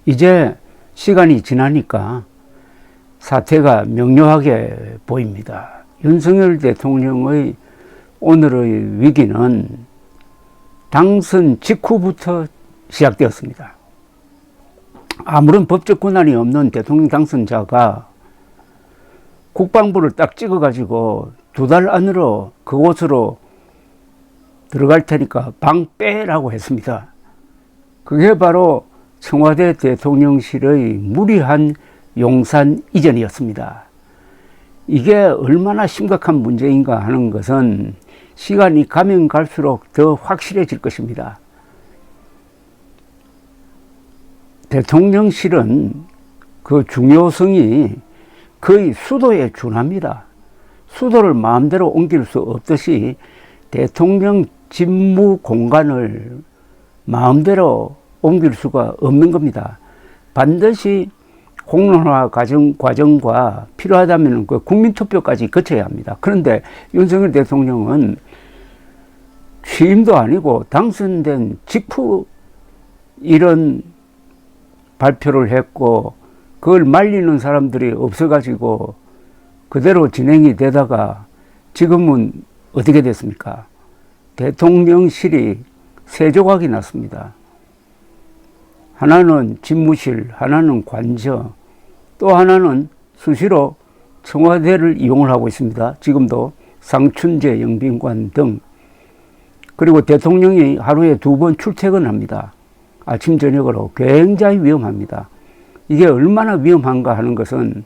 이제 시간이 지나니까 사태가 명료하게 보입니다. 윤석열 대통령의 오늘의 위기는 당선 직후부터 시작되었습니다. 아무런 법적 권한이 없는 대통령 당선자가 국방부를 딱 찍어가지고 2달 안으로 그곳으로 들어갈 테니까 방 빼라고 했습니다. 그게 바로 청와대 대통령실의 무리한 용산 이전이었습니다. 이게 얼마나 심각한 문제인가 하는 것은 시간이 가면 갈수록 더 확실해질 것입니다. 대통령실은 그 중요성이 거의 수도에 준합니다. 수도를 마음대로 옮길 수 없듯이 대통령 집무 공간을 마음대로 옮길 수가 없는 겁니다. 반드시 공론화 과정과 필요하다면 그 국민투표까지 거쳐야 합니다. 그런데 윤석열 대통령은 취임도 아니고 당선된 직후 이런 발표를 했고 그걸 말리는 사람들이 없어가지고 그대로 진행이 되다가 지금은 어떻게 됐습니까? 대통령실이 세 조각이 났습니다. 하나는 집무실, 하나는 관저, 또 하나는 수시로 청와대를 이용을 하고 있습니다. 지금도 상춘재 영빈관 등. 그리고 대통령이 하루에 2번 출퇴근합니다. 아침 저녁으로. 굉장히 위험합니다. 이게 얼마나 위험한가 하는 것은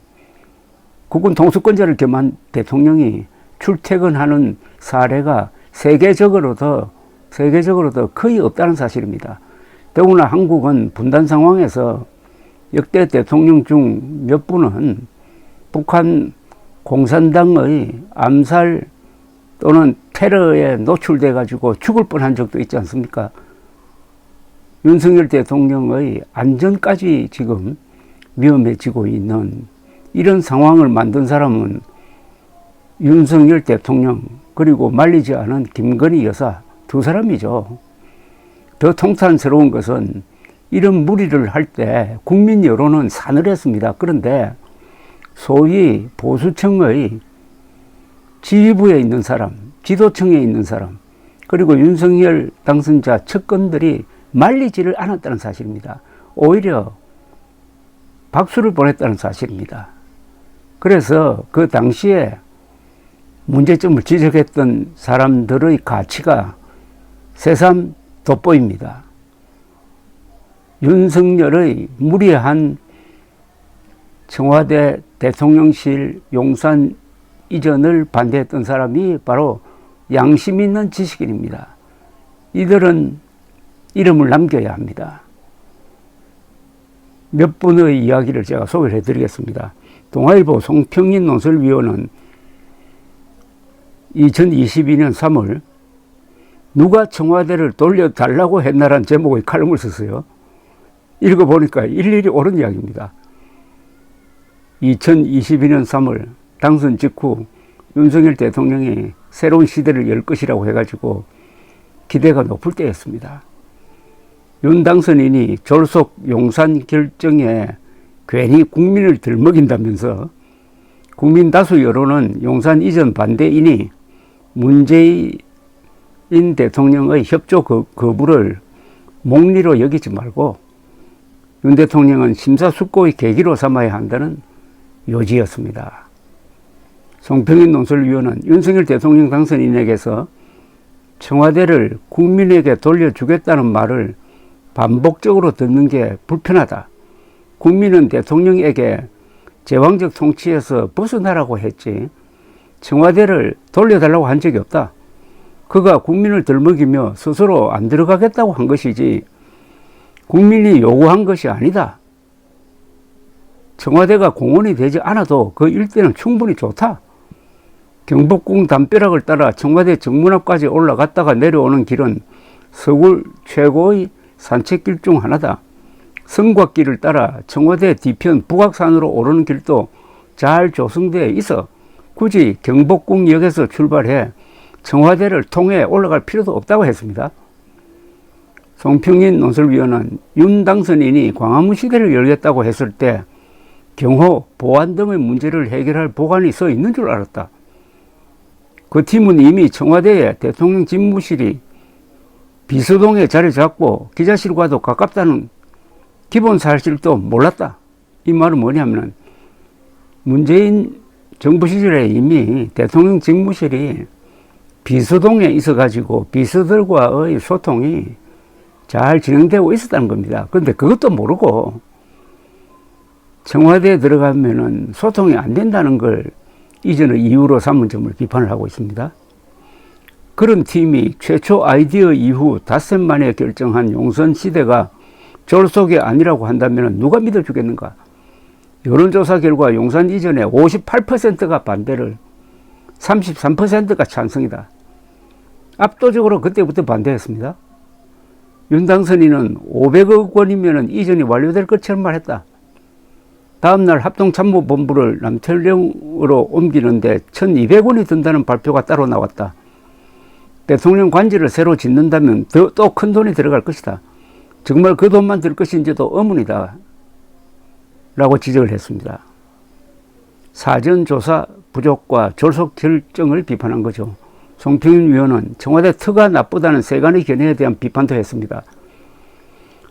국군 통수권자를 겸한 대통령이 출퇴근하는 사례가 세계적으로도 거의 없다는 사실입니다. 더구나 한국은 분단 상황에서 역대 대통령 중 몇 분은 북한 공산당의 암살 또는 테러에 노출돼 가지고 죽을 뻔한 적도 있지 않습니까? 윤석열 대통령의 안전까지 지금 위험해지고 있는 이런 상황을 만든 사람은 윤석열 대통령 그리고 말리지 않은 김건희 여사 2사람이죠. 더 통탄스러운 것은 이런 무리를 할 때 국민 여론은 사늘했습니다. 그런데 소위 보수층의 지휘부에 있는 사람, 지도층에 있는 사람, 그리고 윤석열 당선자 측근들이 말리지를 않았다는 사실입니다. 오히려 박수를 보냈다는 사실입니다. 그래서 그 당시에 문제점을 지적했던 사람들의 가치가 새삼 돋보입니다. 윤석열의 무리한 청와대 대통령실 용산 이전을 반대했던 사람이 바로 양심 있는 지식인입니다. 이들은 이름을 남겨야 합니다. 몇 분의 이야기를 제가 소개를 해드리겠습니다. 동아일보 송평인 논설위원은 2022년 3월 누가 청와대를 돌려달라고 했나라는 제목의 칼럼을 썼어요. 읽어보니까 일일이 옳은 이야기입니다. 2022년 3월 당선 직후 윤석열 대통령이 새로운 시대를 열 것이라고 해가지고 기대가 높을 때였습니다. 윤 당선인이 졸속 용산 결정에 괜히 국민을 들먹인다면서 국민 다수 여론은 용산 이전 반대이니 문재인 대통령의 협조 거부를 목리로 여기지 말고 윤 대통령은 심사숙고의 계기로 삼아야 한다는 요지였습니다. 송평인 논설위원은 윤석열 대통령 당선인에게서 청와대를 국민에게 돌려주겠다는 말을 반복적으로 듣는 게 불편하다. 국민은 대통령에게 제왕적 통치에서 벗어나라고 했지 청와대를 돌려달라고 한 적이 없다. 그가 국민을 들먹이며 스스로 안 들어가겠다고 한 것이지 국민이 요구한 것이 아니다. 청와대가 공원이 되지 않아도 그 일대는 충분히 좋다. 경복궁 담벼락을 따라 청와대 정문 앞까지 올라갔다가 내려오는 길은 서울 최고의 산책길 중 하나다. 성곽길을 따라 청와대 뒤편 북악산으로 오르는 길도 잘 조성되어 있어 굳이 경복궁역에서 출발해 청와대를 통해 올라갈 필요도 없다고 했습니다. 송평인 논설위원은 윤 당선인이 광화문 시대를 열겠다고 했을 때 경호, 보안 등의 문제를 해결할 보관이 써 있는 줄 알았다. 그 팀은 이미 청와대에 대통령 집무실이 비서동에 자리 잡고 기자실과도 가깝다는 기본 사실도 몰랐다. 이 말은 뭐냐면 문재인 정부 시절에 이미 대통령 집무실이 비서동에 있어가지고 비서들과의 소통이 잘 진행되고 있었다는 겁니다. 그런데 그것도 모르고 청와대에 들어가면은 소통이 안 된다는 걸 이전의 이유로 삼은 점을 비판을 하고 있습니다. 그런 팀이 최초 아이디어 이후 닷새 만에 결정한 용산 시대가 졸속이 아니라고 한다면 누가 믿어주겠는가? 여론조사 결과 용산 이전에 58%가 반대를, 33%가 찬성이다. 압도적으로 그때부터 반대했습니다. 윤 당선인은 500억 원이면 이전이 완료될 것처럼 말했다. 다음날 합동참모본부를 남태령으로 옮기는데 1200원이 든다는 발표가 따로 나왔다. 대통령 관제를 새로 짓는다면 또 큰 돈이 들어갈 것이다. 정말 그 돈만 들 것인지도 의문이다. 라고 지적을 했습니다. 사전조사 부족과 졸속 결정을 비판한 거죠. 송평인 위원은 청와대 특가 나쁘다는 세간의 견해에 대한 비판도 했습니다.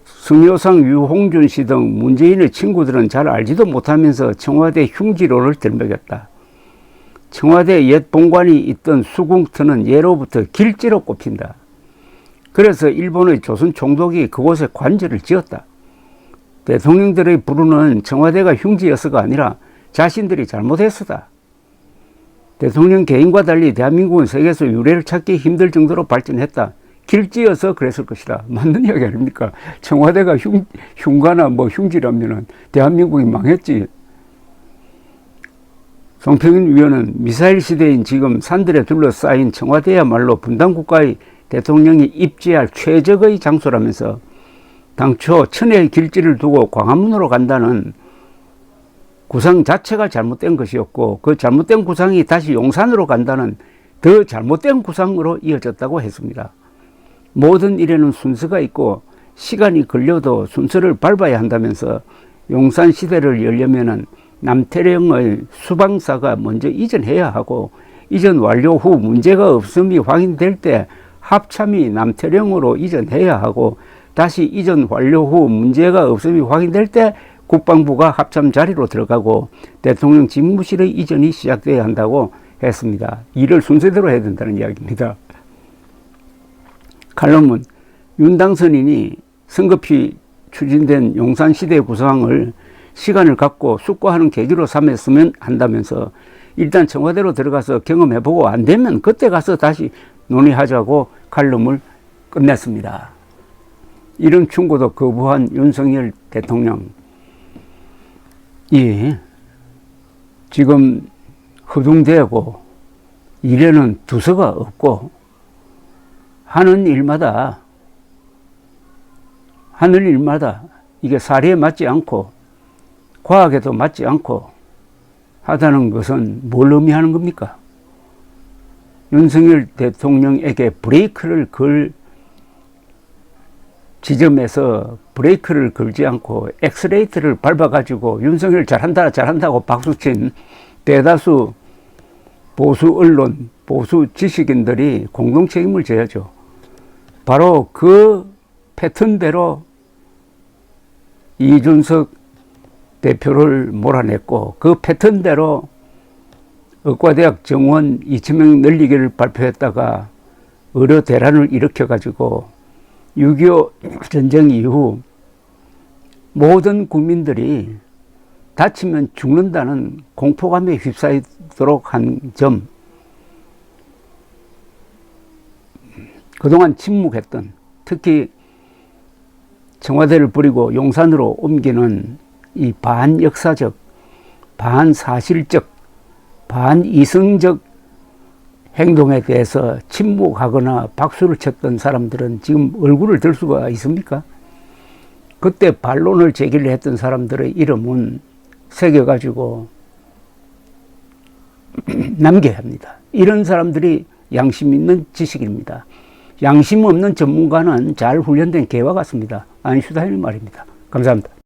승효상, 유홍준 씨 등 문재인의 친구들은 잘 알지도 못하면서 청와대 흉기로를 들먹였다. 청와대 옛 본관이 있던 수궁터는 예로부터 길지로 꼽힌다. 그래서 일본의 조선 총독이 그곳에 관제를 지었다. 대통령들의 부르는 청와대가 흉지여서가 아니라 자신들이 잘못했었다. 대통령 개인과 달리 대한민국은 세계에서 유례를 찾기 힘들 정도로 발전했다. 길지여서 그랬을 것이다. 맞는 이야기 아닙니까? 청와대가 흉가나 흉지라면 대한민국이 망했지. 송평인 위원은 미사일 시대인 지금 산들에 둘러싸인 청와대야말로 분단국가의 대통령이 입지할 최적의 장소라면서 당초 천혜의 길지를 두고 광화문으로 간다는 구상 자체가 잘못된 것이었고 그 잘못된 구상이 다시 용산으로 간다는 더 잘못된 구상으로 이어졌다고 했습니다. 모든 일에는 순서가 있고 시간이 걸려도 순서를 밟아야 한다면서 용산 시대를 열려면은 남태령의 수방사가 먼저 이전해야 하고 이전 완료 후 문제가 없음이 확인될 때 합참이 남태령으로 이전해야 하고 다시 이전 완료 후 문제가 없음이 확인될 때 국방부가 합참 자리로 들어가고 대통령 집무실의 이전이 시작돼야 한다고 했습니다. 일을 순서대로 해야 된다는 이야기입니다. 칼럼은 윤 당선인이 성급히 추진된 용산시대 구상을 시간을 갖고 숙고하는 계기로 삼았으면 한다면서 일단 청와대로 들어가서 경험해보고 안 되면 그때 가서 다시 논의하자고 칼럼을 끝냈습니다. 이런 충고도 거부한 윤석열 대통령. 지금 허둥대고 일에는 두서가 없고 하는 일마다 이게 사리에 맞지 않고 과학에도 맞지 않고 하다는 것은 뭘 의미하는 겁니까? 윤석열 대통령에게 브레이크를 걸 지점에서 브레이크를 걸지 않고 엑스레이트를 밟아가지고 윤석열 잘한다고 박수친 대다수 보수 언론, 보수 지식인들이 공동 책임을 져야죠. 바로 그 패턴대로 이준석 대표를 몰아냈고 그 패턴대로 의과대학 정원 2,000명 늘리기를 발표했다가 의료 대란을 일으켜가지고 6.25 전쟁 이후 모든 국민들이 다치면 죽는다는 공포감에 휩싸이도록 한 점, 그동안 침묵했던, 특히 청와대를 버리고 용산으로 옮기는 이 반역사적, 반사실적, 반이성적 행동에 대해서 침묵하거나 박수를 쳤던 사람들은 지금 얼굴을 들 수가 있습니까? 그때 반론을 제기를 했던 사람들의 이름은 새겨가지고 남겨야 합니다. 이런 사람들이 양심 있는 지식입니다. 양심 없는 전문가는 잘 훈련된 개와 같습니다. 아인슈타인의 말입니다. 감사합니다.